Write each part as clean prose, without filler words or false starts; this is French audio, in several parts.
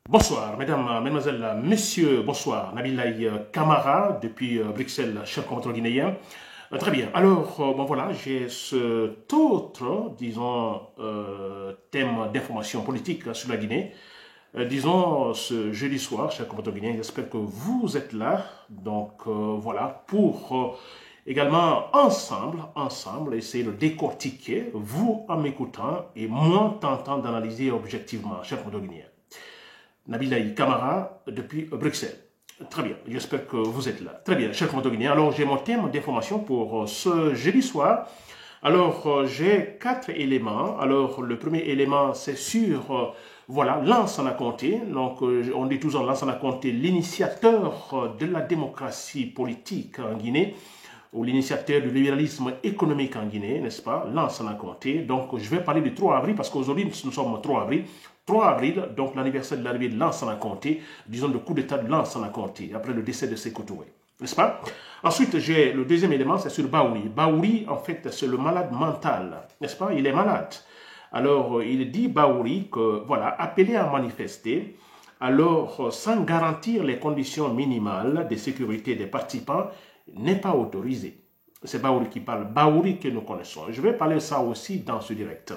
Bonsoir, mesdames, mesdemoiselles, messieurs, bonsoir. Nabilaï Kamara, depuis Bruxelles, cher compatriote guinéen. Très bien. Alors, bon voilà, j'ai cet autre, disons, thème d'information politique sur la Guinée. Disons, ce jeudi soir, cher compatriote guinéen, j'espère que vous êtes là. Donc, voilà, pour également, ensemble, essayer de décortiquer, vous en m'écoutant et moi tentant d'analyser objectivement, cher compatriote guinéen. Nabilaï Kamara depuis Bruxelles. Très bien, j'espère que vous êtes là. Très bien, chers Guinéens. Alors, j'ai mon thème d'information pour ce jeudi soir. Alors, j'ai 4 éléments. Alors, le premier élément, c'est sur, voilà, Lansana Conté. Donc, on dit toujours Lansana Conté, l'initiateur de la démocratie politique en Guinée, ou l'initiateur du libéralisme économique en Guinée, n'est-ce pas, Lansana Conté. Donc, je vais parler du 3 avril, parce qu'aujourd'hui, nous sommes 3 avril. 3 avril, donc l'anniversaire de l'arrivée de Lansana Conté, disons le coup d'état de Lansana Conté, après le décès de Sékou Touré, n'est-ce pas? Ensuite, j'ai le deuxième élément, c'est sur Baouri. Baouri, en fait, c'est le malade mental, n'est-ce pas? Il est malade. Alors, il dit, Baouri, que, voilà, appelé à manifester, alors, sans garantir les conditions minimales de sécurité des participants, n'est pas autorisé. C'est Baouri qui parle, Baouri que nous connaissons. Je vais parler de ça aussi dans ce direct.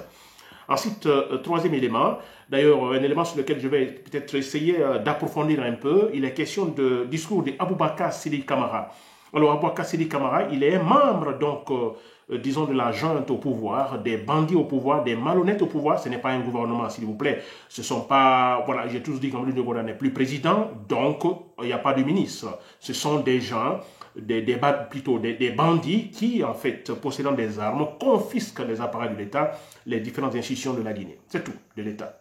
Ensuite, troisième élément, d'ailleurs un élément sur lequel je vais peut-être essayer d'approfondir un peu, il est question du discours d'Aboubacar Sidi Kamara. Alors Aboubacar Sidi Kamara, il est un membre donc, disons de la junte au pouvoir, des bandits au pouvoir, des malhonnêtes au pouvoir. Ce n'est pas un gouvernement, s'il vous plaît. Ce ne sont pas, voilà, j'ai toujours dit qu'Amadou Diop n'est plus président, donc il n'y a pas de ministre. Ce sont des gens plutôt des bandits qui, en fait, possédant des armes, confisquent les appareils de l'État, les différentes institutions de la Guinée. C'est tout, de l'État.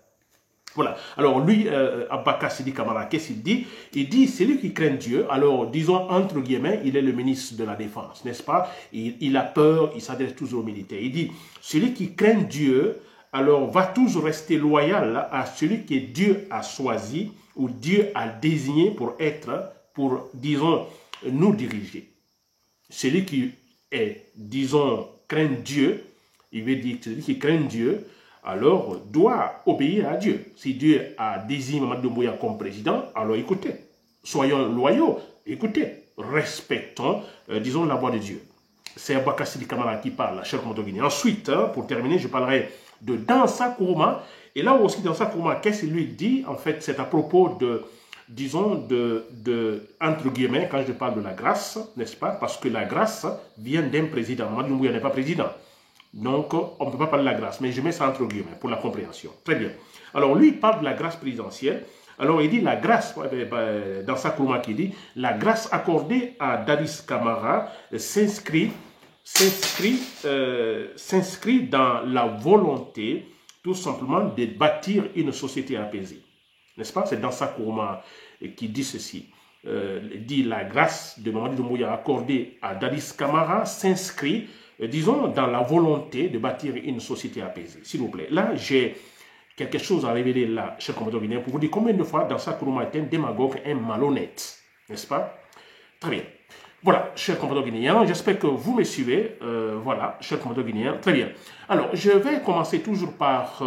Voilà. Alors lui, Abaka Sidi Kamara, qu'est-ce qu'il dit? Il dit, c'est lui qui craint Dieu. Alors, disons, entre guillemets, il est le ministre de la Défense, n'est-ce pas? Il a peur, il s'adresse toujours aux militaires. Il dit, celui qui craint Dieu, alors va toujours rester loyal à celui que Dieu a choisi ou Dieu a désigné pour être, pour, disons, nous diriger. Celui qui est, disons, craint Dieu, il veut dire que celui qui craint Dieu, alors doit obéir à Dieu. Si Dieu a désigné Mamadou Doumbouya comme président, alors écoutez, soyons loyaux, écoutez, respectons, disons, la voix de Dieu. C'est Aboubacar Sidi Kamara qui parle, cher Komodo Guinée. Ensuite, pour terminer, je parlerai de Dansa Kourouma. Et là aussi, Dansa Kourouma, qu'est-ce qu'il lui dit? En fait, c'est à propos de, disons, entre guillemets, quand je parle de la grâce, n'est-ce pas? Parce que la grâce vient d'un président. Mamadou Doumbouya n'est pas président. Donc, on ne peut pas parler de la grâce, mais je mets ça entre guillemets pour la compréhension. Très bien. Alors, lui, il parle de la grâce présidentielle. Alors, il dit la grâce, dans sa Kourouma qui dit, la grâce accordée à Dadis Camara s'inscrit dans la volonté, tout simplement, de bâtir une société apaisée. N'est-ce pas? C'est dans sa Kourouma qui dit ceci. Dit la grâce de Mamadou Doumbouya accordée à Dadis Camara s'inscrit, disons, dans la volonté de bâtir une société apaisée. S'il vous plaît. Là, j'ai quelque chose à révéler là, cher compatriote guinéen, pour vous dire combien de fois Dansa Kourouma est un démagogue, un malhonnête. N'est-ce pas? Très bien. Voilà, cher compatriote guinéen, j'espère que vous me suivez. Voilà, cher compatriote guinéen. Très bien. Alors, je vais commencer toujours par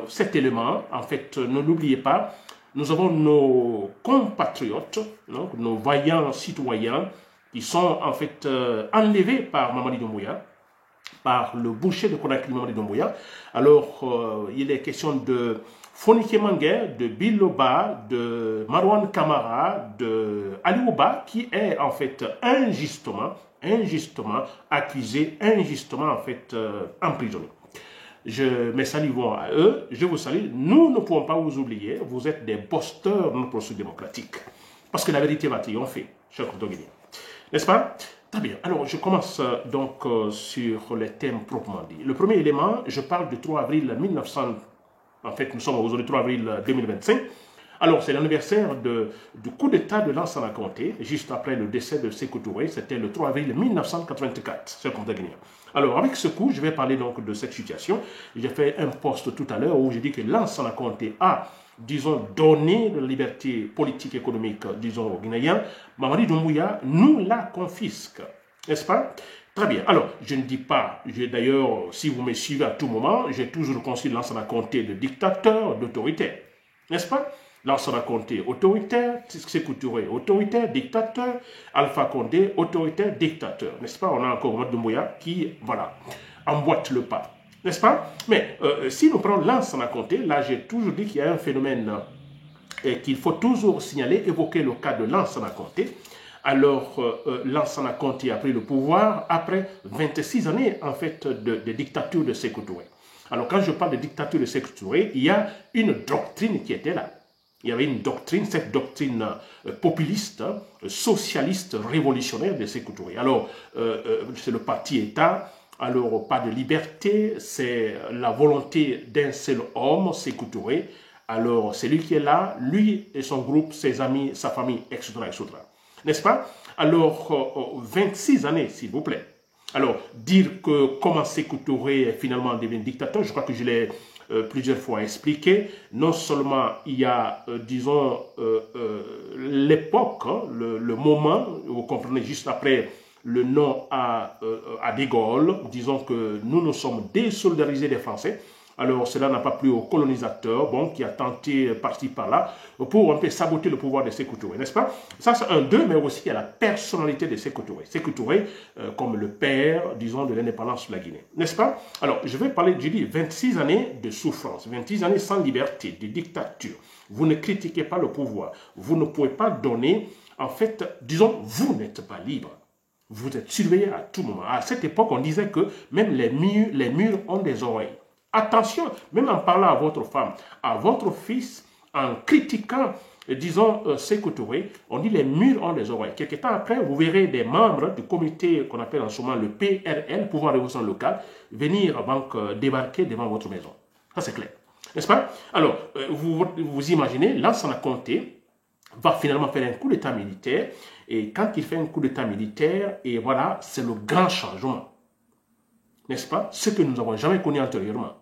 cet élément. En fait, ne l'oubliez pas, nous avons nos compatriotes, donc, nos vaillants citoyens, qui sont en fait enlevés par Mamadi Doumbouya, par le boucher de Conakry Mamadi Doumbouya. Alors, il est question de Fonike Manguer, de Biloba, de Marwan Kamara, de Aliouba, qui est en fait injustement accusé, injustement en fait emprisonné. Je me salue à eux, je vous salue. Nous ne pouvons pas vous oublier, vous êtes des posteurs de notre processus démocratique. Parce que la vérité va triompher, chers Guinéens. N'est-ce pas? Très bien. Alors, je commence donc sur les thèmes proprement dit. Le premier élément, je parle du 3 avril 1900. En fait, nous sommes aujourd'hui 3 avril 2025. Alors, c'est l'anniversaire du coup d'État de Lansana Conté, juste après le décès de Sékou Touré. C'était le 3 avril 1984, c'est le compte guinéen. Alors, avec ce coup, je vais parler donc de cette situation. J'ai fait un post tout à l'heure où j'ai dit que Lansana Conté a, disons, donné de la liberté politique et économique, disons, aux Guinéens. Mamadi Doumbouya nous la confisque, n'est-ce pas? Très bien. Alors, je ne dis pas, d'ailleurs, si vous me suivez à tout moment, j'ai toujours considéré Lansana Conté de dictateur, d'autoritaire, n'est-ce pas? Lansana Conté, autoritaire, Sékou Touré, autoritaire, dictateur, Alpha Condé, autoritaire, dictateur. N'est-ce pas? On a encore Mamadou Doumbouya qui, voilà, emboîte le pas. N'est-ce pas? Mais si nous prenons Lansana Conté, là j'ai toujours dit qu'il y a un phénomène qu'il faut toujours signaler, évoquer le cas de Lansana Conté. Alors, Lansana Conté a pris le pouvoir après 26 années, en fait, de dictature de Sékou Touré. Alors, quand je parle de dictature de Sékou Touré, il y a une doctrine qui était là. Il y avait une doctrine, cette doctrine populiste, socialiste, révolutionnaire de Sékou Touré. Alors, c'est le parti État. Alors, pas de liberté, c'est la volonté d'un seul homme, Sékou Touré. Alors, c'est lui qui est là, lui et son groupe, ses amis, sa famille, etc. etc. N'est-ce pas? Alors, 26 années, s'il vous plaît. Alors, dire que comment Sékou Touré est finalement devenu dictateur, je crois que je l'ai plusieurs fois expliqué. Non seulement il y a, disons, l'époque, hein, le moment, vous comprenez, juste après le nom à De Gaulle, disons que nous sommes désolidarisés des Français. Alors, cela n'a pas plu au colonisateur, bon, qui a tenté par-ci, par-là, pour un peu saboter le pouvoir de Sékou Touré, n'est-ce pas? Ça, c'est un d'eux, mais aussi il y a la personnalité de Sékou Touré. Sékou Touré, comme le père, disons, de l'indépendance de la Guinée, n'est-ce pas? Alors, je vais parler, je dis, 26 années de souffrance, 26 années sans liberté, de dictature. Vous ne critiquez pas le pouvoir. Vous ne pouvez pas donner, en fait, disons, vous n'êtes pas libre. Vous êtes surveillé à tout moment. À cette époque, on disait que même les murs ont des oreilles. Attention, même en parlant à votre femme, à votre fils, en critiquant, disons, Sékou Touré, on dit les murs ont des oreilles. Quelque temps après, vous verrez des membres du comité qu'on appelle en ce moment le PRL, Pouvoir de Révolution Locale, venir donc débarquer devant votre maison. Ça, c'est clair. N'est-ce pas? Alors, vous imaginez, Lansana Conté va finalement faire un coup d'état militaire, et quand il fait un coup d'état militaire, et voilà, c'est le grand changement. N'est-ce pas? Ce que nous n'avons jamais connu antérieurement.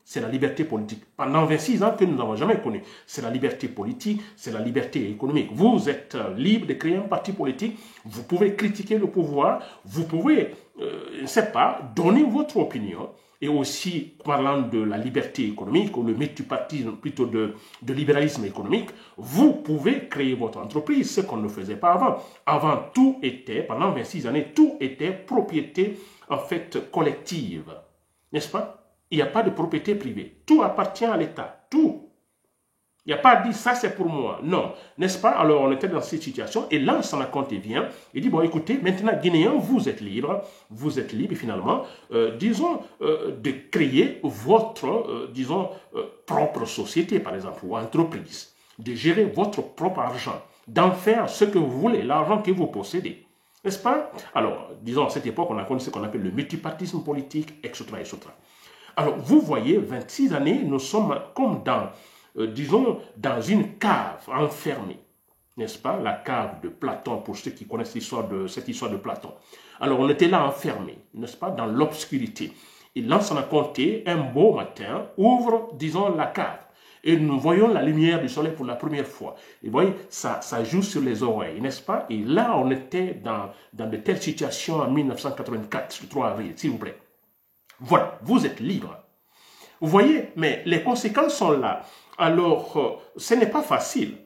C'est la liberté politique. Pendant 26 ans que nous n'avons jamais connu. C'est la liberté politique, c'est la liberté économique. Vous êtes libre de créer un parti politique, vous pouvez critiquer le pouvoir, vous pouvez, je ne sais pas, donner votre opinion. Et aussi, parlant de la liberté économique, ou le multipartisme, plutôt de libéralisme économique, vous pouvez créer votre entreprise, ce qu'on ne faisait pas avant. Avant, tout était, pendant 26 années, tout était propriété, en fait, collective. N'est-ce pas? Il n'y a pas de propriété privée. Tout appartient à l'État. Tout. Il n'y a pas dit ça c'est pour moi. Non. N'est-ce pas? Alors on était dans cette situation et là, Lansana Conté vient et dit, bon écoutez, maintenant Guinéens, vous êtes libres finalement, disons, de créer votre, disons, propre société par exemple, ou entreprise, de gérer votre propre argent, d'en faire ce que vous voulez, l'argent que vous possédez. N'est-ce pas? Alors, disons, à cette époque, on a connu ce qu'on appelle le multipartisme politique, etc., etc. Alors, vous voyez, 26 années, nous sommes comme dans, disons, dans une cave enfermée. N'est-ce pas? La cave de Platon, pour ceux qui connaissent cette histoire de Platon. Alors, on était là enfermés, n'est-ce pas? Dans l'obscurité. Et Lansana Conté, un beau matin, ouvre, disons, la cave. Et nous voyons la lumière du soleil pour la première fois. Et vous voyez, ça joue sur les oreilles, n'est-ce pas? Et là, on était dans de telles situations en 1984, le 3 avril, s'il vous plaît. Voilà, vous êtes libre. Vous voyez, mais les conséquences sont là. Alors, ce n'est pas facile.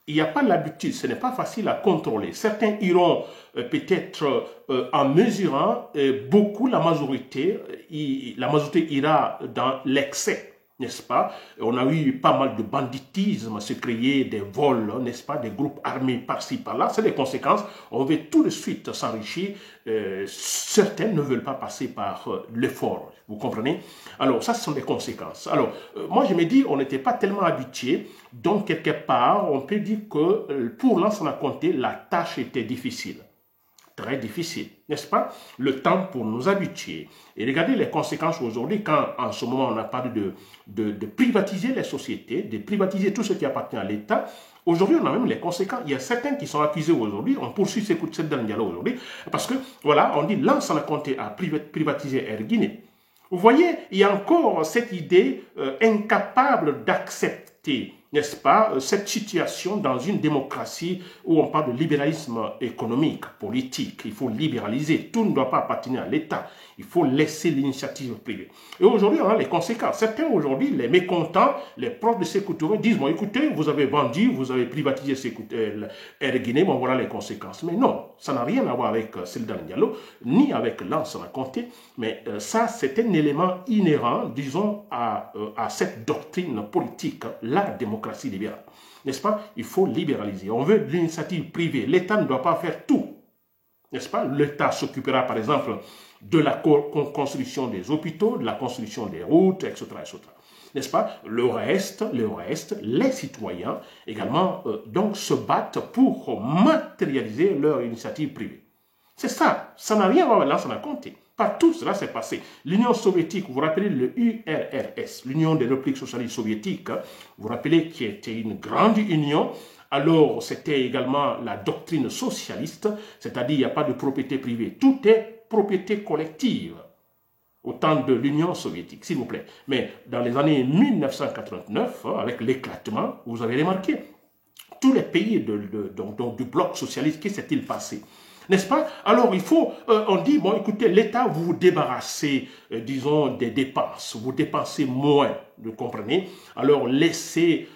Il n'y a pas l'habitude, ce n'est pas facile à contrôler. Certains iront peut-être en mesurant beaucoup la majorité ira dans l'excès. N'est-ce pas? On a eu pas mal de banditisme, se créer des vols, n'est-ce pas? Des groupes armés par-ci, par-là. C'est les conséquences. On veut tout de suite s'enrichir. Certains ne veulent pas passer par l'effort. Vous comprenez? Alors, ça, ce sont des conséquences. Alors, moi, je me dis, on n'était pas tellement habitués. Donc, quelque part, on peut dire que pour Lansana Conté, la tâche était difficile. Très difficile, n'est-ce pas? Le temps pour nous habituer. Et regardez les conséquences aujourd'hui, quand en ce moment on a parlé de privatiser les sociétés, de privatiser tout ce qui appartient à l'État. Aujourd'hui, on a même les conséquences. Il y a certains qui sont accusés aujourd'hui, on poursuit ces coups de cette dialogue aujourd'hui, parce que, voilà, on dit Lansana Conté a privatisé Air Guinée. Vous voyez, il y a encore cette idée incapable d'accepter, n'est-ce pas, cette situation dans une démocratie où on parle de libéralisme économique, politique. Il faut libéraliser, tout ne doit pas appartenir à l'État. Il faut laisser l'initiative privée. Et aujourd'hui, on a les conséquences. Certains aujourd'hui, les mécontents, les profs de Sékou Touré disent, bon écoutez, vous avez vendu, vous avez privatisé Air Guinée, bon voilà les conséquences. Mais non, ça n'a rien à voir avec Seldane Diallo, ni avec Lansana Conté, mais ça c'est un élément inhérent, disons, à cette doctrine politique, la démocratie libérale. N'est-ce pas? Il faut libéraliser. On veut de l'initiative privée. L'État ne doit pas faire tout. N'est-ce pas? L'État s'occupera, par exemple, de la construction des hôpitaux, de la construction des routes, etc. etc. N'est-ce pas? Le reste, les citoyens également donc se battent pour matérialiser leur initiative privée. C'est ça. Ça n'a rien à voir avec Lansana Conté. Partout cela s'est passé. L'Union soviétique, vous vous rappelez le URSS, l'Union des républiques socialistes soviétiques, vous vous rappelez qui était une grande union. Alors, c'était également la doctrine socialiste, c'est-à-dire il n'y a pas de propriété privée. Tout est propriété collective au temps de l'Union soviétique, s'il vous plaît. Mais dans les années 1989, avec l'éclatement, vous avez remarqué, tous les pays du bloc socialiste, qu'est-ce qui s'est-il passé? N'est-ce pas? Alors, il faut, on dit, bon, écoutez, l'État, vous vous débarrassez, disons, des dépenses. Vous dépensez moins, vous comprenez? Alors, laissez,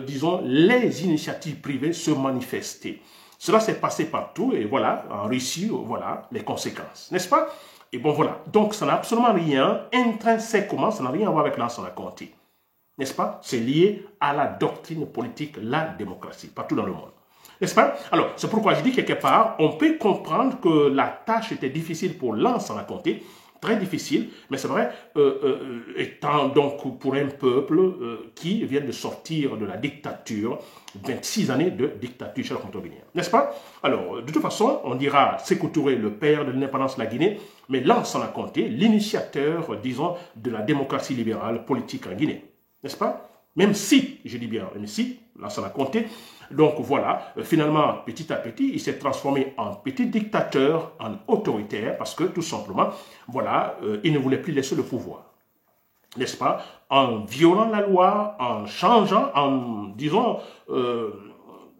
disons, les initiatives privées se manifester. Cela s'est passé partout, et voilà, en Russie, voilà, les conséquences. N'est-ce pas? Et bon, voilà. Donc, ça n'a absolument rien, intrinsèquement, ça n'a rien à voir avec Lansana Conté. N'est-ce pas? C'est lié à la doctrine politique, la démocratie, partout dans le monde. N'est-ce pas? Alors, c'est pourquoi je dis quelque part, on peut comprendre que la tâche était difficile pour Lansana Conté, très difficile, mais c'est vrai, étant donc pour un peuple qui vient de sortir de la dictature, 26 années de dictature chez le contre guinéen. N'est-ce pas? Alors, de toute façon, on dira Sékou Touré, le père de l'indépendance de la Guinée, mais Lansana Conté, l'initiateur, disons, de la démocratie libérale politique en Guinée. N'est-ce pas? Même si, je dis bien, même si, Lansana Conté, donc voilà, finalement, petit à petit, il s'est transformé en petit dictateur, en autoritaire, parce que tout simplement, voilà, il ne voulait plus laisser le pouvoir. N'est-ce pas? En violant la loi, en changeant, en, disons,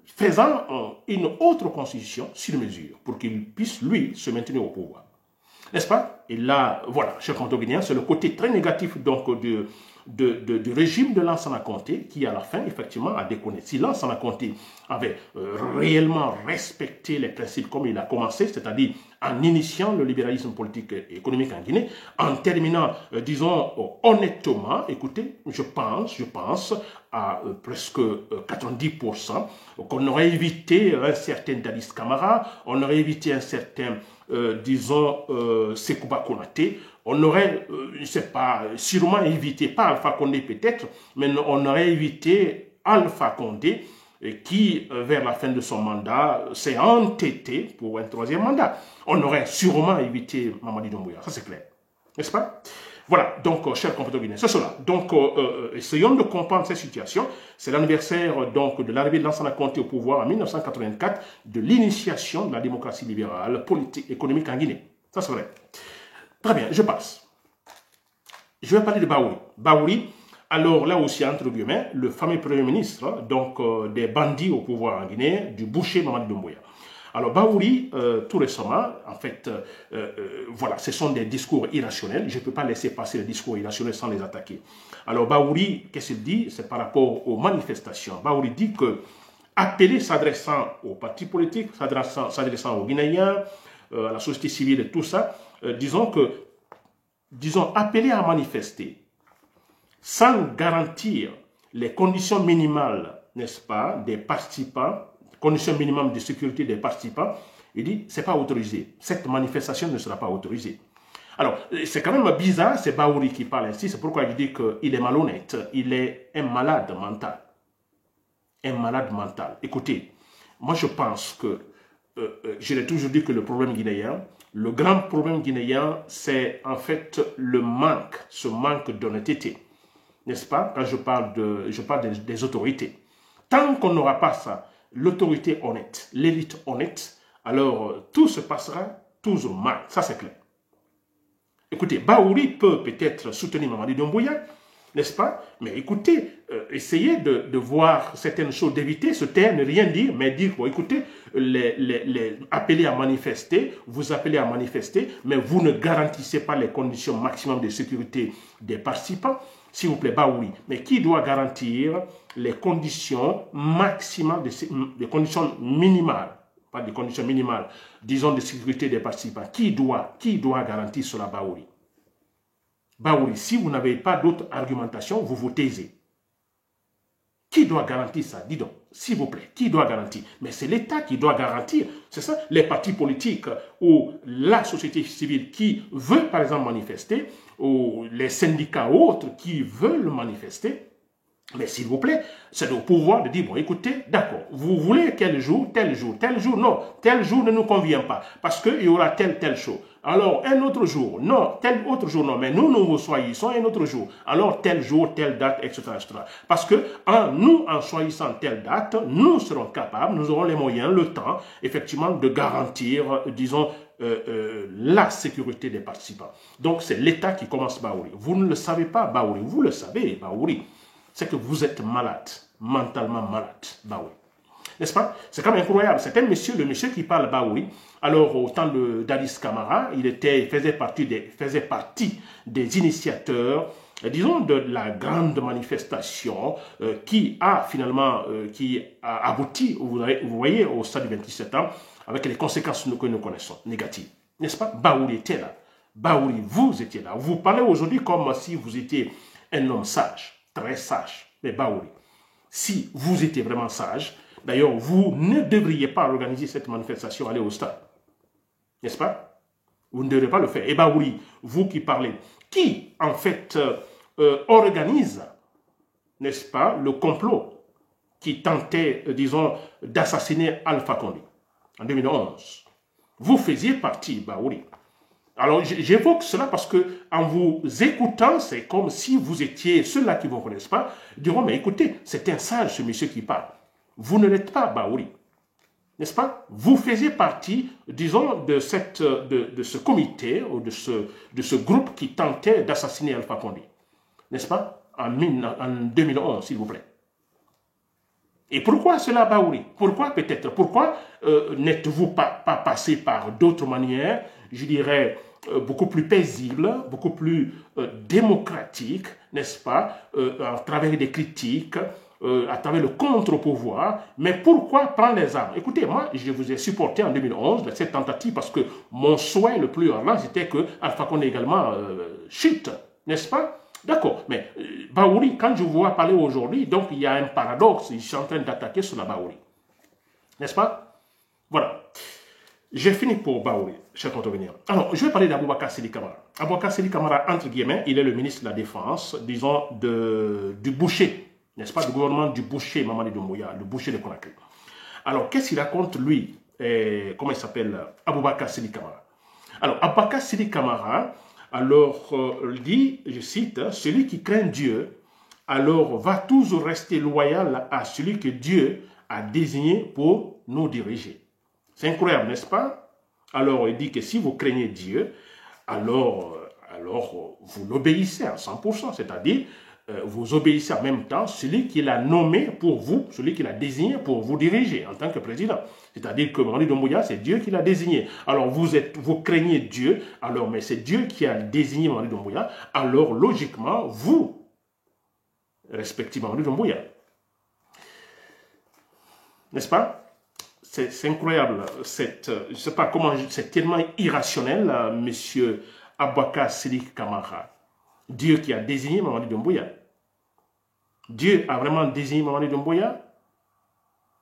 faisant une autre constitution sur mesure, pour qu'il puisse, lui, se maintenir au pouvoir. N'est-ce pas? Et là, voilà, cher Conto-Guinéen, c'est le côté très négatif donc du régime de Lansana Conté qui, à la fin, effectivement, a déconné. Si Lansana Conté avait réellement respecté les principes comme il a commencé, c'est-à-dire en initiant le libéralisme politique et économique en Guinée, en terminant, disons, honnêtement, écoutez, je pense à presque 90%, qu'on aurait évité un certain Dadis Camara, on aurait évité un certain, disons, Sekouba Konaté, on aurait, je ne sais pas, sûrement évité, pas Alpha Condé peut-être, mais on aurait évité Alpha Condé qui, vers la fin de son mandat, s'est entêté pour un troisième mandat. On aurait sûrement évité Mamadi Doumbouya, ça c'est clair. N'est-ce pas? Voilà, donc, chers compatriotes guinéens, c'est cela. Donc, essayons de comprendre cette situation. C'est l'anniversaire donc de l'arrivée de Lansana Conté au pouvoir en 1984, de l'initiation de la démocratie libérale, politique, économique en Guinée. Ça, c'est vrai. Très bien, je passe. Je vais parler de Baouri. Baouri, alors là aussi, entre guillemets, le fameux Premier ministre, donc des bandits au pouvoir en Guinée, du boucher Mamadi Doumbouya. Alors Baouri, tout récemment, en fait, voilà, ce sont des discours irrationnels. Je ne peux pas laisser passer les discours irrationnels sans les attaquer. Alors Baouri, qu'est-ce qu'il dit? C'est par rapport aux manifestations. Baouri dit que, appelé s'adressant aux partis politiques, s'adressant aux Guinéens, à la société civile et tout ça, disons, appelé à manifester sans garantir les conditions minimales, n'est-ce pas, des participants, conditions minimales de sécurité des participants, il dit, c'est pas autorisé. Cette manifestation ne sera pas autorisée. Alors, c'est quand même bizarre, c'est Baouri qui parle ainsi, c'est pourquoi je dis qu'il est malhonnête, il est un malade mental. Un malade mental. Écoutez, moi je pense que, je l'ai toujours dit que le problème guinéen, le grand problème guinéen, c'est en fait le manque, ce manque d'honnêteté. N'est-ce pas? Quand je parle des autorités. Tant qu'on n'aura pas ça, l'autorité honnête, l'élite honnête, alors tout se passera toujours mal. Ça, c'est clair. Écoutez, Baouri peut peut-être soutenir Mamadi Doumbouya, n'est-ce pas? Mais écoutez, essayez de voir certaines choses, d'éviter se taire, ne rien dire, mais dire, bon, écoutez, appelez à manifester, vous appelez à manifester, mais vous ne garantissez pas les conditions maximum de sécurité des participants. S'il vous plaît, bah oui. Mais qui doit garantir les conditions maximales, les conditions minimales, pas des conditions minimales, disons de sécurité des participants? Qui doit garantir cela, bah oui? Bah oui, si vous n'avez pas d'autre argumentation, vous vous taisez. Qui doit garantir ça? Dis donc, s'il vous plaît, qui doit garantir? Mais c'est l'État qui doit garantir, c'est ça, les partis politiques ou la société civile qui veut, par exemple, manifester, ou les syndicats ou autres qui veulent manifester. Mais s'il vous plaît, c'est au pouvoir de dire, bon, écoutez, d'accord, vous voulez quel jour, tel jour, non, tel jour ne nous convient pas, parce qu'il y aura tel chose. Alors, un autre jour, non, tel autre jour, non, mais nous vous choisissons un autre jour. Alors, tel jour, telle date, etc., etc. Parce que, en choisissant telle date, nous serons capables, nous aurons les moyens, le temps, effectivement, de garantir, disons, la sécurité des participants. Donc, c'est l'État qui commence Baouri. Vous ne le savez pas, Baouri. Vous le savez, Baouri. C'est que vous êtes malade, mentalement malade, Baouri. N'est-ce pas? C'est quand même incroyable. C'est le monsieur qui parle Baouri. Alors, au temps d'Addis Camara, il faisait partie des initiateurs, disons, de la grande manifestation qui a finalement abouti, vous voyez, au stade du 28 septembre, avec les conséquences que nous connaissons, négatives. N'est-ce pas? Baouri était là. Baouri, vous étiez là. Vous parlez aujourd'hui comme si vous étiez un homme sage. Très sage, mais Baouri, si vous étiez vraiment sage, d'ailleurs, vous ne devriez pas organiser cette manifestation, aller au stade. N'est-ce pas? Vous ne devriez pas le faire. Et Baouri, vous qui parlez, qui, en fait, organise, n'est-ce pas, le complot qui tentait, disons, d'assassiner Alpha Condé en 2011. Vous faisiez partie, Baouri. Alors, j'évoque cela parce que en vous écoutant, c'est comme si vous étiez ceux-là qui ne vous connaissent pas, diront, mais écoutez, c'est un sage, ce monsieur qui parle. Vous ne l'êtes pas, Baouri. N'est-ce pas? Vous faisiez partie, disons, de ce comité ou de ce groupe qui tentait d'assassiner Alpha Condé. N'est-ce pas? En 2011, s'il vous plaît. Et pourquoi cela, Baouri? Pourquoi peut-être? Pourquoi n'êtes-vous pas passé par d'autres manières, je dirais, beaucoup plus paisibles, beaucoup plus démocratiques, n'est-ce pas, à travers des critiques, à travers le contre-pouvoir? Mais pourquoi prendre les armes? Écoutez, moi, je vous ai supporté en 2011 cette tentative parce que mon souhait le plus ardent, c'était que Alpha Condé également chute, n'est-ce pas? D'accord, mais Baouri, quand je vous vois parler aujourd'hui, donc il y a un paradoxe, je suis en train d'attaquer sur la Baouri. N'est-ce pas? Voilà. J'ai fini pour Baouri, cher contrevenu. Alors, je vais parler d'Aboubacar Sidi Camara. Aboubacar Sidi Camara, entre guillemets, il est le ministre de la Défense, disons, du boucher, n'est-ce pas, du gouvernement du boucher Mamadi Doumbouya, le boucher de Conakry. Alors, qu'est-ce qu'il raconte, lui, comment il s'appelle, Aboubacar Sidi Camara? Alors, Aboubacar Sidi Camara, alors, dit, je cite, « Celui qui craint Dieu, alors va toujours rester loyal à celui que Dieu a désigné pour nous diriger. » C'est incroyable, n'est-ce pas? Alors, il dit que si vous craignez Dieu, alors vous l'obéissez à 100%, c'est-à-dire, vous obéissez en même temps celui qui l'a nommé pour vous, celui qui l'a désigné pour vous diriger en tant que président. C'est-à-dire que Mamadi Doumbouya, c'est Dieu qui l'a désigné. Alors vous craignez Dieu, alors mais c'est Dieu qui a désigné Mamadi Doumbouya, alors logiquement, vous respectez Mamadi Doumbouya. N'est-ce pas? C'est incroyable. Je ne sais pas comment, c'est tellement irrationnel, monsieur Aboubacar Sidi Camara. Dieu qui a désigné Mamadi Doumbouya. Dieu a vraiment désigné Mamadi Doumbouya.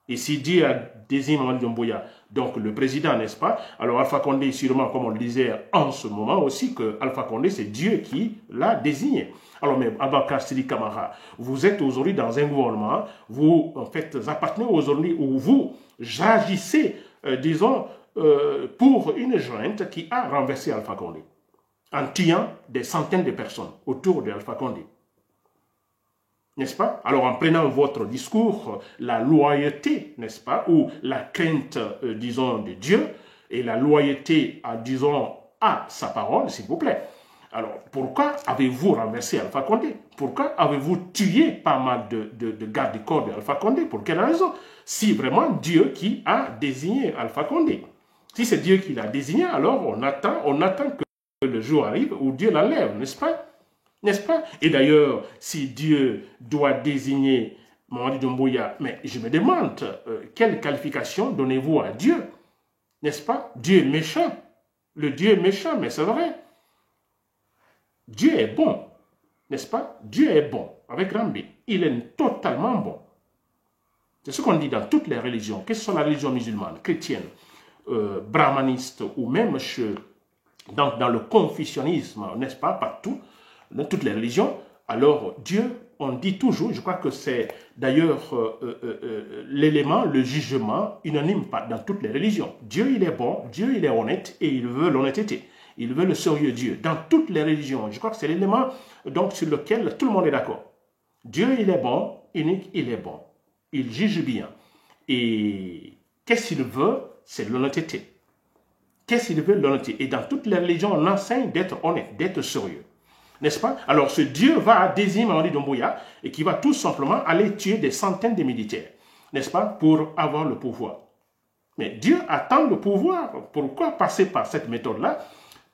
Et si Dieu a désigné Mamadi Doumbouya, donc le président, n'est-ce pas? Alors Alpha Condé, sûrement, comme on le disait en ce moment aussi, que Alpha Condé, c'est Dieu qui l'a désigné. Alors, mais Aboubacar Sidi Camara, vous êtes aujourd'hui dans un gouvernement, vous, en fait, appartenez aujourd'hui où vous agissez, disons, pour une jointe qui a renversé Alpha Condé, en tuant des centaines de personnes autour de Alpha Condé. N'est-ce pas? Alors, en prenant votre discours, la loyauté, n'est-ce pas, ou la crainte, disons, de Dieu, et la loyauté, disons, à sa parole, s'il vous plaît. Alors, pourquoi avez-vous renversé Alpha Condé? Pourquoi avez-vous tué pas mal de gardes du corps d'Alpha Condé? Pour quelle raison? Si vraiment Dieu qui a désigné Alpha Condé. Si c'est Dieu qui l'a désigné, alors on attend que le jour arrive où Dieu l'enlève, n'est-ce pas? N'est-ce pas? Et d'ailleurs, si Dieu doit désigner Mamadi Doumbouya, mais je me demande, quelle qualification donnez-vous à Dieu? N'est-ce pas? Dieu est méchant. Le Dieu est méchant, mais c'est vrai. Dieu est bon, n'est-ce pas? Dieu est bon, avec grand B. Il est totalement bon. C'est ce qu'on dit dans toutes les religions, que ce soit la religion musulmane, chrétienne, brahmaniste ou même dans le confucianisme, n'est-ce pas, partout, dans toutes les religions. Alors Dieu, on dit toujours, je crois que c'est d'ailleurs l'élément, le jugement unanime dans toutes les religions. Dieu, il est bon, Dieu, il est honnête et il veut l'honnêteté. Il veut le sérieux Dieu. Dans toutes les religions, je crois que c'est l'élément donc sur lequel tout le monde est d'accord. Dieu, il est bon, unique, il est bon. Il juge bien. Et qu'est-ce qu'il veut? C'est l'honnêteté. Qu'est-ce qu'il veut? L'honnêteté. Et dans toutes les religions, on enseigne d'être honnête, d'être sérieux. N'est-ce pas? Alors, ce Dieu va désigner Mamadi Doumbouya et qui va tout simplement aller tuer des centaines de militaires. N'est-ce pas? Pour avoir le pouvoir. Mais Dieu attend le pouvoir. Pourquoi passer par cette méthode-là?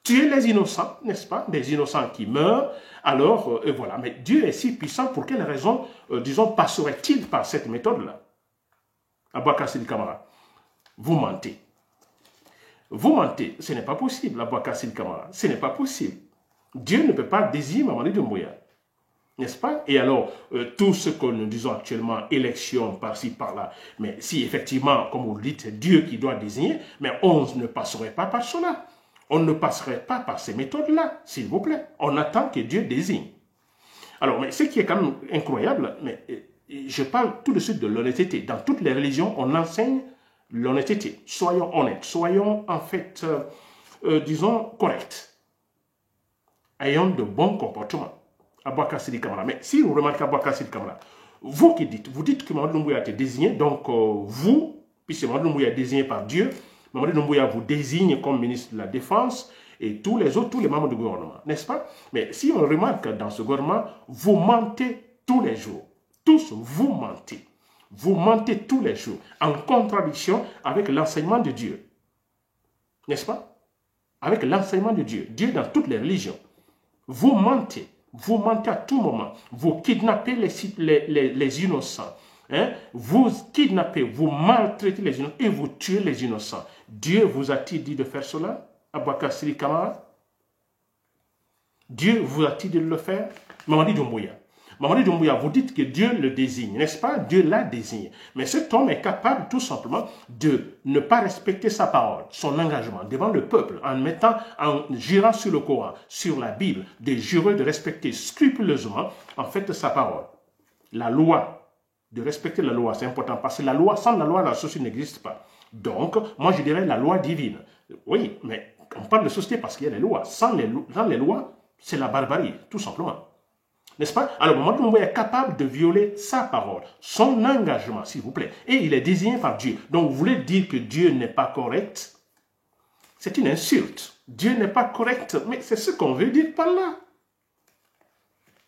Tuer les innocents, n'est-ce pas? Des innocents qui meurent. Alors, voilà. Mais Dieu est si puissant, pour quelle raison, disons, passerait-il par cette méthode-là? Aboubacar Sidi Kamara, vous mentez. Vous mentez. Ce n'est pas possible, Aboubacar Sidi Kamara. Ce n'est pas possible. Dieu ne peut pas désigner Mamadi Doumbouya. N'est-ce pas? Et alors, tout ce que nous disons actuellement, élection par-ci, par-là, mais si effectivement, comme vous le dites, c'est Dieu qui doit désigner, mais on ne passerait pas par cela. On ne passerait pas par ces méthodes-là, s'il vous plaît. On attend que Dieu désigne. Alors, mais ce qui est quand même incroyable, mais je parle tout de suite de l'honnêteté. Dans toutes les religions, on enseigne l'honnêteté. Soyons honnêtes, soyons en fait, disons, corrects. Ayons de bons comportements. Aboubacar Sidi Kamara. Mais si vous remarquez Aboubacar Sidi Kamara, vous dites que Mamadi Doumbouya a été désigné, donc vous, puisque Mamadi Doumbouya est désigné par Dieu, Mamadi Doumbouya vous désigne comme ministre de la Défense et tous les autres, tous les membres du gouvernement, n'est-ce pas? Mais si on remarque dans ce gouvernement, vous mentez tous les jours. Tous, vous mentez. Vous mentez tous les jours, en contradiction avec l'enseignement de Dieu. N'est-ce pas? Avec l'enseignement de Dieu. Dieu dans toutes les religions. Vous mentez. Vous mentez à tout moment. Vous kidnappez les innocents. Hein? Vous kidnappez, vous maltraitez les innocents et vous tuez les innocents. Dieu vous a-t-il dit de faire cela? Aboubacar Sidi Kamara? Dieu vous a-t-il dit de le faire? Mamadi Doumbouya. Mamadi Doumbouya, vous dites que Dieu le désigne, n'est-ce pas? Dieu l'a désigné. Mais cet homme est capable tout simplement de ne pas respecter sa parole, son engagement devant le peuple, en jurant sur le Coran, sur la Bible, de jurer de respecter scrupuleusement en fait sa parole. La loi. De respecter la loi, c'est important, parce que la loi, sans la loi, la société n'existe pas. Donc, moi, je dirais la loi divine. Oui, mais on parle de société parce qu'il y a les lois. Sans les lois, c'est la barbarie, tout simplement. N'est-ce pas? Alors, Mamadi Doumbouya est capable de violer sa parole, son engagement, s'il vous plaît. Et il est désigné par Dieu. Donc, vous voulez dire que Dieu n'est pas correct? C'est une insulte. Dieu n'est pas correct, mais c'est ce qu'on veut dire par là.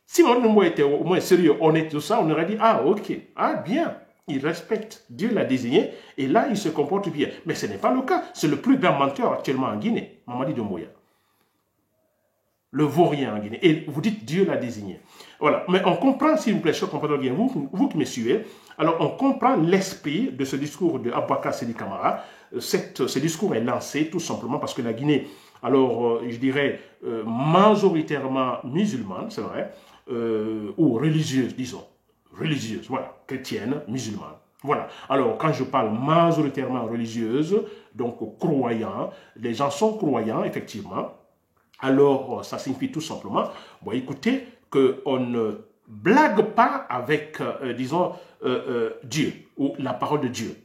Si Mamadi Doumbouya était au moins sérieux, honnête, tout ça, on aurait dit, ah, ok, ah, bien, il respecte, Dieu l'a désigné, et là, il se comporte bien. Mais ce n'est pas le cas. C'est le plus grand menteur actuellement en Guinée, Mamadi Doumbouya. Le vaurien en Guinée. Et vous dites, Dieu l'a désigné. Voilà. Mais on comprend, s'il vous plaît, chers compatriotes, vous qui me suivez, alors on comprend l'esprit de ce discours de Aboubacar Sidi Kamara. Ce discours est lancé tout simplement parce que la Guinée, alors je dirais majoritairement musulmane, c'est vrai, ou religieuse, disons, religieuse, voilà, chrétienne, musulmane. Voilà. Alors, quand je parle majoritairement religieuse, donc croyants, les gens sont croyants, effectivement. Alors, ça signifie tout simplement, bon, écoutez, qu'on ne blague pas avec, disons, Dieu, ou la parole de Dieu.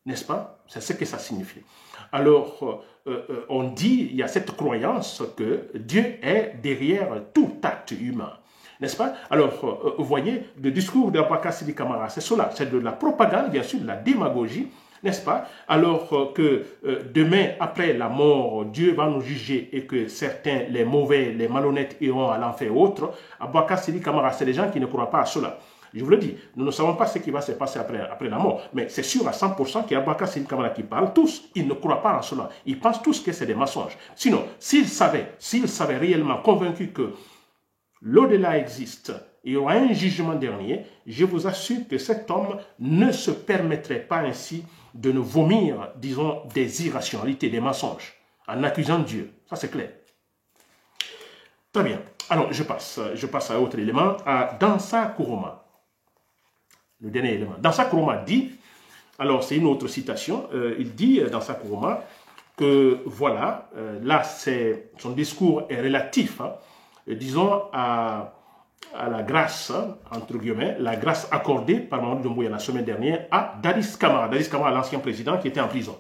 N'est-ce pas? C'est ce que ça signifie. Alors, on dit, il y a cette croyance que Dieu est derrière tout acte humain. N'est-ce pas? Alors, vous voyez, le discours d'Aboubacar Sidi Kamara, c'est cela, c'est de la propagande, bien sûr, de la démagogie, n'est-ce pas? Alors que demain, après la mort, Dieu va nous juger et que certains, les mauvais, les malhonnêtes iront à l'enfer autre. Aboubacar Sidi Camara, c'est des gens qui ne croient pas à cela. Je vous le dis, nous ne savons pas ce qui va se passer après la mort, mais c'est sûr à 100% qu'il y a Aboubacar Sidi Camara qui parle tous. Ils ne croient pas en cela. Ils pensent tous que c'est des mensonges. Sinon, s'ils savaient réellement convaincus que l'au-delà existe, il y aura un jugement dernier, je vous assure que cet homme ne se permettrait pas ainsi de nous vomir, disons, des irrationalités, des mensonges, en accusant Dieu. Ça, c'est clair. Très bien. Alors, je passe à autre élément, à Dansa Kourouma. Le dernier élément. Dansa Kourouma dit, alors c'est une autre citation, il dit, Dansa Kourouma, que voilà, là, son discours est relatif, hein, disons, à la grâce, entre guillemets, la grâce accordée par Mamadou Doumbouya la semaine dernière à Dadis Camara. Dadis Camara, l'ancien président qui était en prison.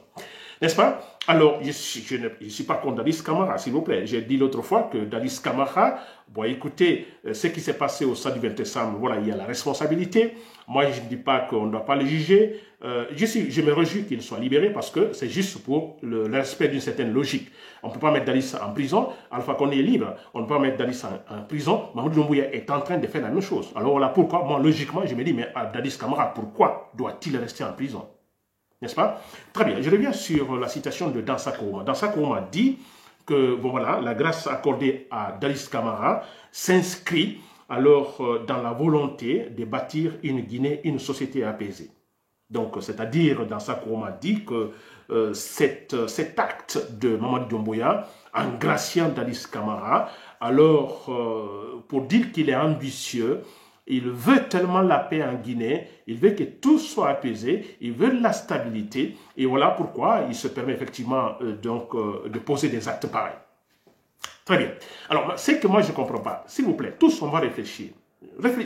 N'est-ce pas? Alors, je ne suis pas contre Dadis Camara, s'il vous plaît. J'ai dit l'autre fois que Dadis Camara, bon, écoutez, ce qui s'est passé au stade du 20 décembre, voilà, il y a la responsabilité. Moi, je ne dis pas qu'on ne doit pas le juger. Je me réjouis qu'il soit libéré parce que c'est juste pour le respect d'une certaine logique. On ne peut pas mettre Dadis en prison, Alpha Condé est libre. On ne peut pas mettre Dadis en prison. Mamadou Doumbouya est en train de faire la même chose. Alors là, pourquoi? Moi, logiquement, je me dis, mais Dadis Camara, pourquoi doit-il rester en prison? N'est-ce pas? Très bien, je reviens sur la citation de Dansa Kourouma. Dansa Kourouma dit que, bon voilà, la grâce accordée à Dadis Camara s'inscrit alors dans la volonté de bâtir une Guinée, une société apaisée. Donc, c'est-à-dire, Dansa Kourouma dit que cet acte de Mamadou Doumbouya, en graciant Dadis Camara, alors, pour dire qu'il est ambitieux, il veut tellement la paix en Guinée, il veut que tout soit apaisé, il veut la stabilité, et voilà pourquoi il se permet effectivement de poser des actes pareils. Très bien. Alors, c'est que moi je ne comprends pas. S'il vous plaît, tous on va réfléchir.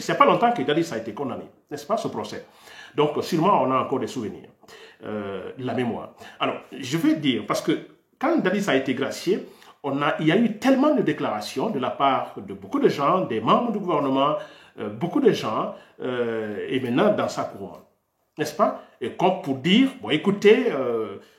C'est pas longtemps que Dadis a été condamné, n'est-ce pas, ce procès. Donc, sûrement, on a encore des souvenirs, la mémoire. Alors, je vais dire, parce que quand Dadis a été gracié, il y a eu tellement de déclarations de la part de beaucoup de gens, des membres du gouvernement, beaucoup de gens, et maintenant dans sa couronne. N'est-ce pas? Et comme pour dire, bon écoutez,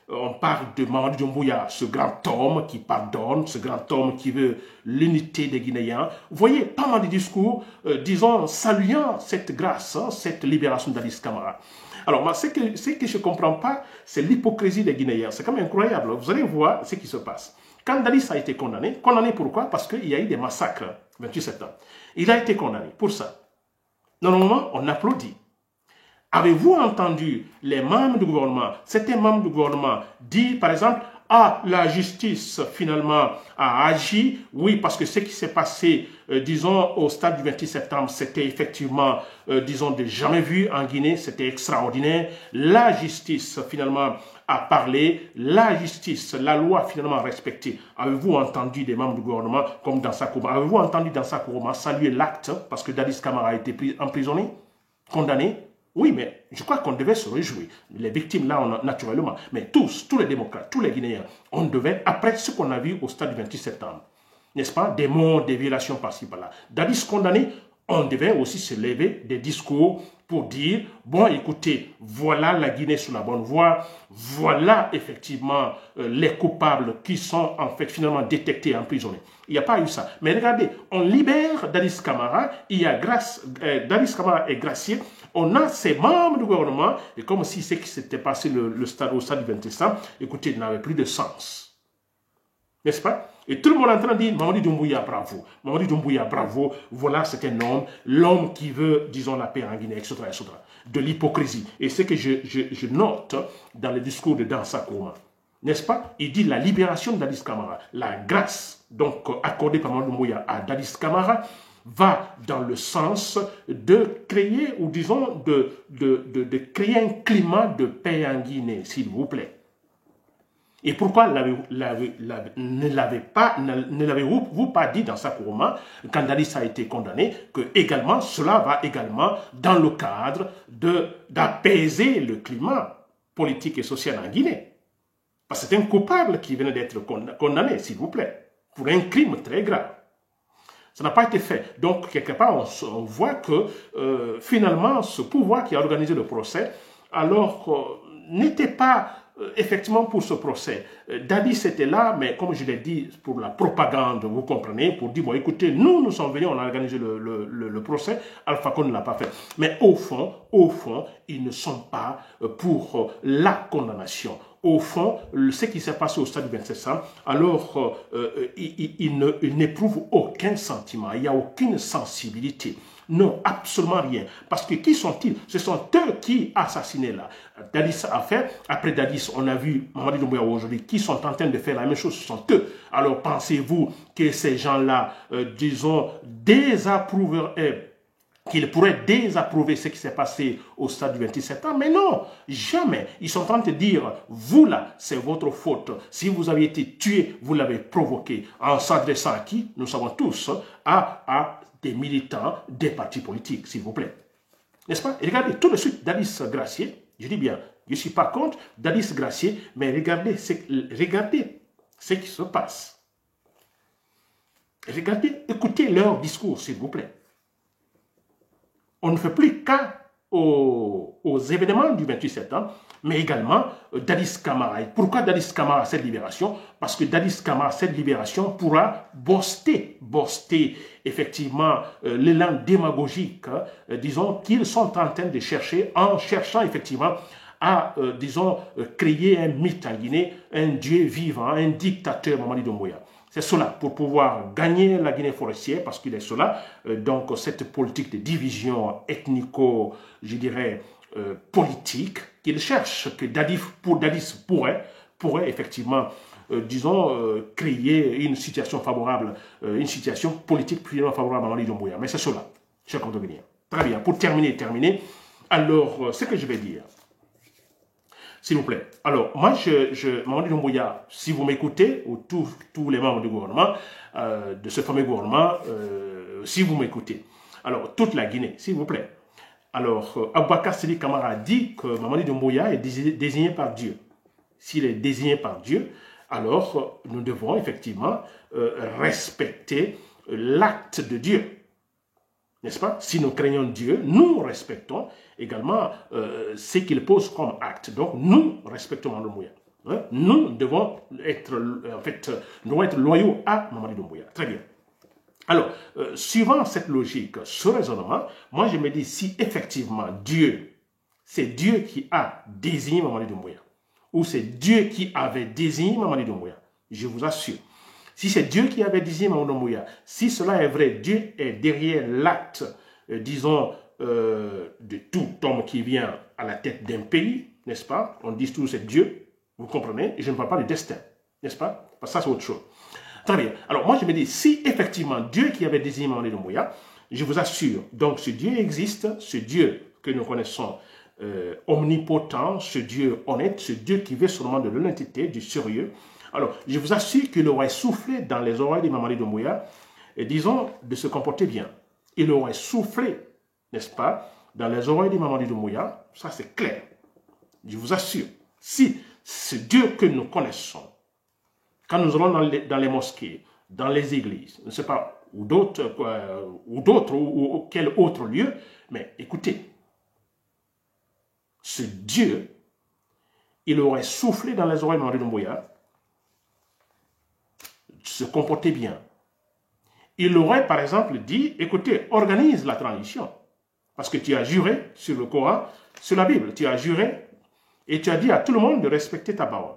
on parle de Mamadou Doumbouya, ce grand homme qui pardonne, ce grand homme qui veut l'unité des Guinéens. Vous voyez, pas mal de discours, disons, saluant cette grâce, hein, cette libération d'Adis Camara. Alors, moi, ce que je ne comprends pas, c'est l'hypocrisie des Guinéens. C'est quand même incroyable. Vous allez voir ce qui se passe. Quand Dadis a été condamné pourquoi? Parce qu'il y a eu des massacres, 28 septembre. Il a été condamné pour ça. Normalement, on applaudit. Avez-vous entendu les membres du gouvernement, certains membres du gouvernement dire, par exemple, ah, la justice finalement a agi, oui, parce que ce qui s'est passé, disons, au stade du 28 septembre, c'était effectivement, disons, de jamais vu en Guinée, c'était extraordinaire. La justice finalement a parlé, la justice, la loi finalement respectée. Avez-vous entendu des membres du gouvernement comme Dansa Kourouma? Avez-vous entendu Dansa Kourouma saluer l'acte parce que Dadis Camara a été emprisonné, condamné? Oui, mais je crois qu'on devait se réjouir. Les victimes, là, naturellement. Mais tous les démocrates, tous les Guinéens, on devait, après ce qu'on a vu au stade du 28 septembre, n'est-ce pas, des morts, des violations par-ci, par-là. Dadis condamné, on devait aussi se lever des discours pour dire, bon, écoutez, voilà la Guinée sur la bonne voie, voilà effectivement les coupables qui sont en fait finalement détectés et emprisonnés. Il n'y a pas eu ça. Mais regardez, on libère Dadis Camara, il y a Dadis Camara est gracié, on a ses membres du gouvernement, et comme si ce qui s'était passé au stade du 20 décembre, écoutez, il n'avait plus de sens. N'est-ce pas? Et tout le monde est en train de dire, Mamadou Doumbouya, bravo. Mamadou Doumbouya, bravo. Voilà, c'est un homme, l'homme qui veut, disons, la paix en Guinée, etc., etc. De l'hypocrisie. Et ce que je note dans le discours de Dansa Kourouma, n'est-ce pas? Il dit la libération de Dadis Camara, la grâce donc accordée par Mamadou Doumbouya à Dadis Camara, va dans le sens de créer, ou disons, de créer un climat de paix en Guinée, s'il vous plaît. Et pourquoi ne l'avez-vous pas dit dans sa Kourouma, quand Dadis a été condamné, que également, cela va également dans le cadre d'apaiser le climat politique et social en Guinée? Parce que c'est un coupable qui venait d'être condamné, s'il vous plaît, pour un crime très grave. Ça n'a pas été fait. Donc, quelque part, on voit que finalement, ce pouvoir qui a organisé le procès, alors n'était pas effectivement pour ce procès. Dadis était là, mais comme je l'ai dit, pour la propagande, vous comprenez, pour dire, bon, écoutez, nous sommes venus, on a organisé le procès, Alpha Condé ne l'a pas fait. Mais au fond, ils ne sont pas pour la condamnation. Au fond, ce qui s'est passé au stade du 27 septembre, alors ils n'éprouvent aucun sentiment, il n'y a aucune sensibilité. Non, absolument rien. Parce que qui sont-ils? Ce sont eux qui assassinaient là. Dadis a fait. Après Dadis, on a vu Mamadi Doumbouya aujourd'hui qui sont en train de faire la même chose. Ce sont eux. Alors pensez-vous que ces gens-là, disons, désapprouveraient, qu'ils pourraient désapprouver ce qui s'est passé au stade du 27 septembre? Mais non, jamais. Ils sont en train de dire, vous là, c'est votre faute. Si vous avez été tué, vous l'avez provoqué. En s'adressant à qui? Nous savons tous, à des militants des partis politiques, s'il vous plaît. N'est-ce pas? Et regardez tout de suite Dadis Gracier, je dis bien, je ne suis pas contre Dadis Gracier, mais regardez ce qui se passe. Regardez, écoutez leur discours, s'il vous plaît. On ne fait plus cas aux événements du 28 septembre, mais également Dadis Camara. Et pourquoi Dadis Camara cette libération? Parce que Dadis Camara cette libération pourra boster effectivement l'élan démagogique, disons, qu'ils sont en train de chercher, en cherchant effectivement à, disons, créer un mythe en Guinée, un dieu vivant, un dictateur, Mamadi Doumbouya. C'est cela, pour pouvoir gagner la Guinée forestière, parce qu'il est cela, donc cette politique de division ethnico, je dirais, politique, qu'il cherche, que Dadis pourrait effectivement, disons, créer une situation favorable, une situation politique plus favorable à Mamadi Doumbouya. Mais c'est cela, chers compatriotes. Très bien, pour terminer, alors, ce que je vais dire, s'il vous plaît. Alors, moi, Mamadi Doumbouya, si vous m'écoutez, ou tous les membres du gouvernement, de ce fameux gouvernement, si vous m'écoutez, alors, toute la Guinée, s'il vous plaît. Alors, Aboubakar Sédi Camara dit que Mamadi Doumbouya est désigné par Dieu. S'il est désigné par Dieu, alors nous devons effectivement respecter l'acte de Dieu. N'est-ce pas? Si nous craignons Dieu, nous respectons également ce qu'il pose comme acte. Donc, nous respectons Mamadi Doumbouya. Hein? Nous devons être, loyaux à Mamadi Doumbouya. Très bien. Alors, suivant cette logique, ce raisonnement, moi je me dis, si effectivement Dieu, c'est Dieu qui a désigné Mamadi Doumbouya, ou c'est Dieu qui avait désigné Mamadi Doumbouya, je vous assure, si c'est Dieu qui avait désigné Mamadi Doumbouya, si cela est vrai, Dieu est derrière l'acte, disons, de tout homme qui vient à la tête d'un pays, n'est-ce pas? On dit tout c'est Dieu, vous comprenez? Et je ne parle pas du destin, n'est-ce pas? Parce que ça c'est autre chose. Très bien. Alors moi je me dis, si effectivement Dieu qui avait désigné Mamadi Doumbouya, je vous assure, donc ce Dieu existe, ce Dieu que nous connaissons omnipotent, ce Dieu honnête, ce Dieu qui veut seulement de l'honnêteté, du sérieux. Alors je vous assure qu'il aurait soufflé dans les oreilles de Mamadi Doumbouya, et disons de se comporter bien. Il aurait soufflé, n'est-ce pas, dans les oreilles de Mamadi Doumbouya, ça c'est clair. Je vous assure, si ce Dieu que nous connaissons, quand nous allons dans les mosquées, dans les églises, je ne sais pas, ou d'autres, ou quel autre lieu, mais écoutez, ce Dieu, il aurait soufflé dans les oreilles de Mamadi Doumbouya, se comporter bien. Il aurait, par exemple, dit, écoutez, organise la transition, parce que tu as juré sur le Coran, sur la Bible, tu as juré, et tu as dit à tout le monde de respecter ta parole,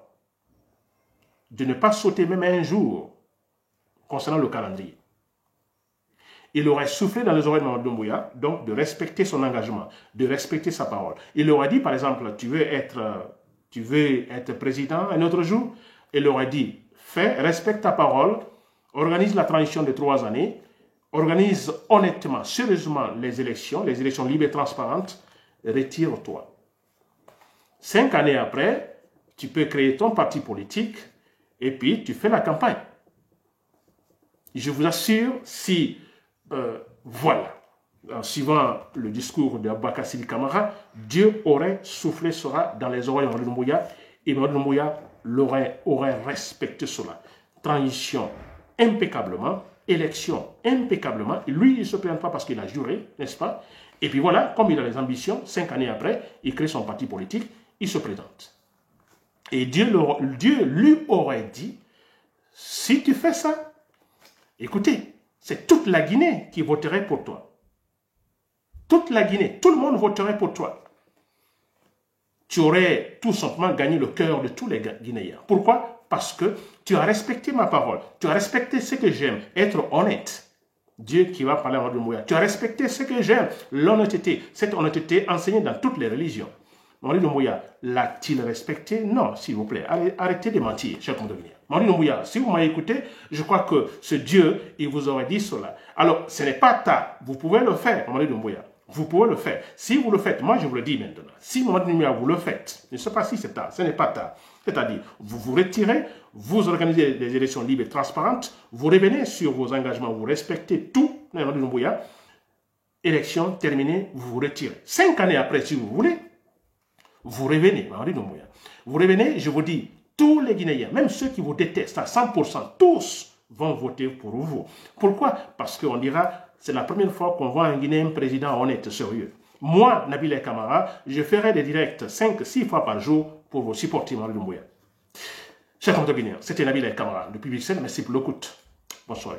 de ne pas sauter même un jour concernant le calendrier. Il aurait soufflé dans les oreilles de Mamadi Doumbouya, donc de respecter son engagement, de respecter sa parole. Il aurait dit, par exemple, tu veux être président un autre jour? Il aurait dit, respecte ta parole, organise la transition de 3 années, organise honnêtement, sérieusement les élections libres et transparentes, retire-toi. 5 années après, tu peux créer ton parti politique, et puis tu fais la campagne. Je vous assure, si, voilà, en suivant le discours d'Aboubacar Sédi Camara, Dieu aurait soufflé cela dans les oreilles de Mamadi Doumbouya, et Mamadi Doumbouya aurait respecté cela. Transition impeccablement, élection impeccablement, et lui il ne se plaint pas parce qu'il a juré, n'est-ce pas? Et puis voilà, comme il a les ambitions, 5 années après, il crée son parti politique, il se présente. Et Dieu lui aurait dit, si tu fais ça, écoutez, c'est toute la Guinée qui voterait pour toi. Toute la Guinée, tout le monde voterait pour toi. Tu aurais tout simplement gagné le cœur de tous les Guinéens. Pourquoi? Parce que tu as respecté ma parole. Tu as respecté ce que j'aime, être honnête. Dieu qui va parler en Mamadi Doumbouya. Tu as respecté ce que j'aime, l'honnêteté. Cette honnêteté enseignée dans toutes les religions. Mamadi Doumbouya, l'a-t-il respecté? Non, s'il vous plaît. Allez, arrêtez de mentir, cher compatriotes. Mamadi Doumbouya, si vous m'avez écouté, je crois que ce Dieu, il vous aurait dit cela. Alors, ce n'est pas tard. Vous pouvez le faire, Mamadi Doumbouya. Vous pouvez le faire. Si vous le faites, moi je vous le dis maintenant, si Mamadi Doumbouya vous le faites, je ne sais pas si c'est tard, ce n'est pas tard. C'est-à-dire, vous vous retirez, vous organisez des élections libres et transparentes, vous revenez sur vos engagements, vous respectez tout, Mamadi Doumbouya, élection terminée, vous vous retirez. 5 années après, si vous voulez, vous revenez, Mamadi Doumbouya. Vous revenez, je vous dis, tous les Guinéens, même ceux qui vous détestent à 100%, tous vont voter pour vous. Pourquoi? Parce qu'on dira, c'est la première fois qu'on voit un Guinéen président honnête, sérieux. Moi, Nabil Kamara, je ferai des directs 5-6 fois par jour pour vous supporter, Mamadi Doumbouya. Chers compatriotes guinéens, c'était Nabil Kamara depuis Bruxelles. Merci pour l'écoute. Bonsoir.